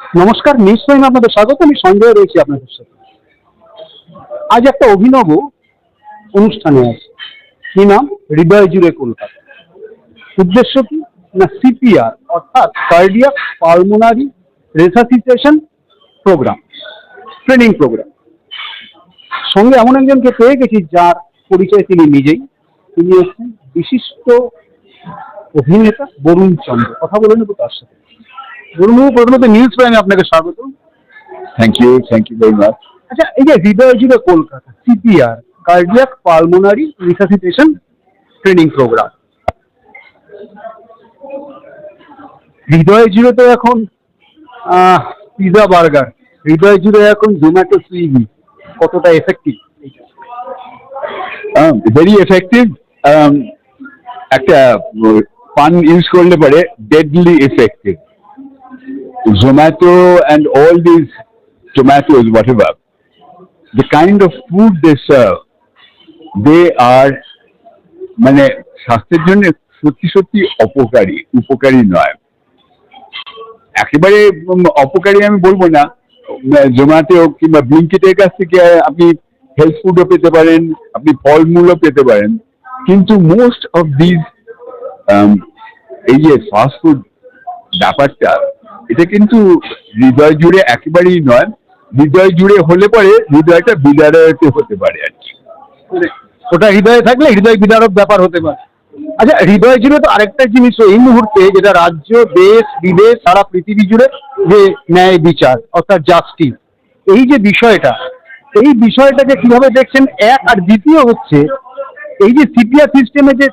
নমস্কার, নিউজ প্রাইমে আপনাদের স্বাগত। আমি সঞ্জয় রয়েছি আপনাদের সাথে। আজ একটা অভিনব অনুষ্ঠানে আছে। কি নাম? হৃদয় জুড়ে কলকাতা। উদ্দেশ্য কি না, সিপিআর অর্থাৎ cardiac pulmonary resuscitation program, training program. সঙ্গে এমন একজনকে পেয়ে গেছি যার পরিচয় তিনি নিজেই। তিনি হচ্ছেন বিশিষ্ট অভিনেতা বরুণ চন্দ্র। কথা বলে নেব তার সাথে। বরুণবাবু, প্রথমত নিউজ প্রাইমে আপনাকে স্বাগত। Thank you very much. আচ্ছা, এই যে হৃদয় জুড়ে Kolkata, CPR cardiac pulmonary resuscitation training programme, হৃদয় জুড়ে তো এখন পিজা বার্গার, হৃদয় জুড়ে এখন জোম্যাটো সুইগি, কতটা এফেক্টিভ? Very effective. একটা পান ইউজ করলে পরে deadly effective. Zomato and all these tomatoes, whatever, the kind of food they serve, they are মানে স্বাস্থ্যের জন্য সত্যি সত্যি উপকারী নয়। একেবারে অপকারী আমি বলবো না। জোম্যাটো কিংবা ব্লিঙ্কিটের কাছ থেকে আপনি হেলথ ফুডও পেতে পারেন, আপনি ফলমূলও পেতে পারেন, কিন্তু মোস্ট অফ দিস এই যে ফাস্ট ফুড ব্যাপারটা, এটা কিন্তু হৃদয় জুড়ে একেবারেই নয়। হৃদয় জুড়ে হলে পরে হৃদয়টা বিদারক হতে পারে আর কি। ওটা হৃদয়ে থাকলে হৃদয় বিদারক ব্যাপার হতে পারে। আচ্ছা, হৃদয় জুড়ে তো আরেকটা জিনিস এই মুহূর্তে, যেটা রাজ্য, দেশ, বিদেশ, সারা পৃথিবী জুড়ে যে ন্যায় বিচার অর্থাৎ জাস্টিস, এই যে বিষয়টা, এই বিষয়টাকে কিভাবে দেখছেন? এক, আর দ্বিতীয় হচ্ছে এই যে সিপিআর সিস্টেমে যে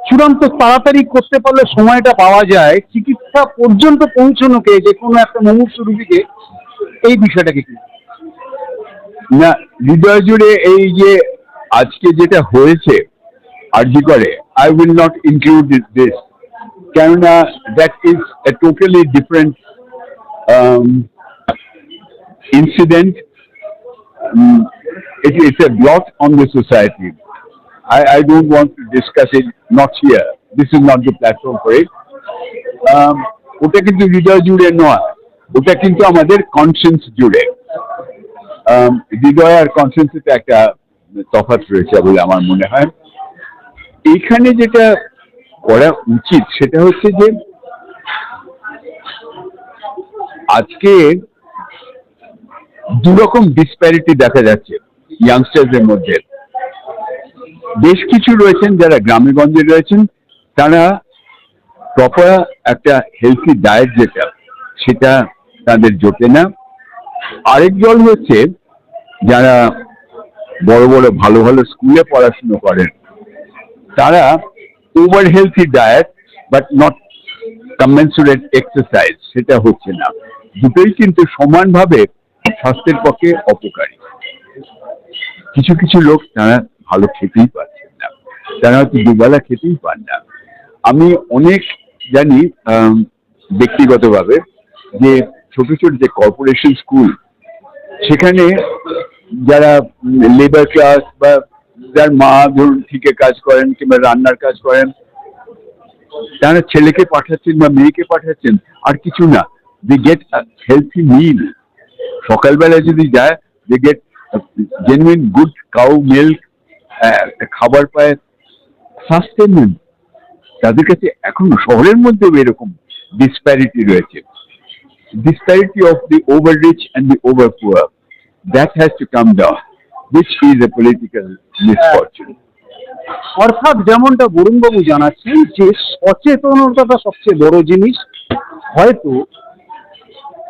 চূড়ান্ত তাড়াতাড়ি করতে পারলে সময়টা পাওয়া যায় চিকিৎসা পর্যন্ত পৌঁছানোকে, যে কোনো একটা মুমূর্ষু রোগীকে, এই বিষয়টাকে কি না, হৃদয় জুড়ে এই যে আজকে যেটা হয়েছে আরজি করে, I will not include this, কেননা that is a totally different incident. It's a blot on the society. I don't want to discuss it, not here. This is not the platform for it. ওটা কিন্তু হৃদয় জুড়ে নয়, ওটা কিন্তু আমাদের conscience জুড়ে। হৃদয় আর কনসিয়েন্সে একটা তফাৎ রয়েছে বলে আমার মনে হয়। এইখানে যেটা করা উচিত সেটা হচ্ছে যে আজকে দুরকম ডিসপ্যারিটি দেখা যাচ্ছে ইয়াংস্টারদের মধ্যে। বেশ কিছু রয়েছেন যারা গ্রামে গঞ্জে রয়েছেন, তারা প্রপার একটা হেলথি ডায়েট যেটা, সেটা তাদের জোটে না। আরেক দল হচ্ছে যারা বড় বড় ভালো ভালো স্কুলে পড়াশুনো করেন, তারা over healthy diet but not কমেন্সুরেট exercise, সেটা হচ্ছে না। দুটোই কিন্তু সমানভাবে স্বাস্থ্যের পক্ষে অপকারী। কিছু কিছু লোক তারা ভালো খেতেই পারছেন না, তারা হয়তো দুবেলা খেতেই পান না। আমি অনেক জানি ব্যক্তিগতভাবে যে ছোট ছোট যে কর্পোরেশন স্কুল, সেখানে যারা লেবার ক্লাস বা যার মা ধরুন ঠিকে কাজ করেন কিংবা রান্নার কাজ করেন, তারা ছেলেকে পাঠাচ্ছেন বা মেয়েকে পাঠাচ্ছেন, আর কিছু না, দে গেট হেলথি মিল। সকালবেলা যদি যায়, they get genuine good cow milk, খাবার পায়, সাস্টেনেবল। তাদের কাছে এখনো শহরের মধ্যেও এরকম ডিসপ্যারিটি রয়েছে, disparity of the over rich and the over poor. That has to come down, which is a political misfortune. অর্থাৎ যেমনটা বরুণবাবু জানাচ্ছেন যে সচেতনতাটা সবচেয়ে বড় জিনিস। হয়তো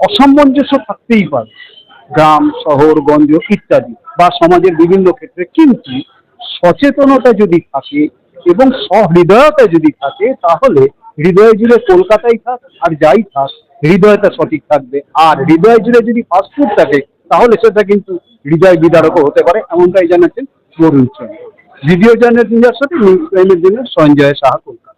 অসামঞ্জস্য থাকতেই পারে গ্রাম, শহর, গঞ্জ ইত্যাদি বা সমাজের বিভিন্ন ক্ষেত্রে, কিন্তু সচেতনতা যদি থাকে এবং সহৃদয়তা যদি থাকে, তাহলে হৃদয় জুড়ে কলকাতায় থাক আর যাই থাক, হৃদয়টা সঠিক থাকবে। আর হৃদয় জুড়ে যদি ফাস্টফুড থাকে, তাহলে সেটা কিন্তু হৃদয় বিদারকও হতে পারে, এমনটাই জানাচ্ছেন বরুণ চন্দ্র। ভিডিও জার্নালিস্টের সাথে নিউজ প্রাইমের জন্য সঞ্জয় সাহা, কলকাতা।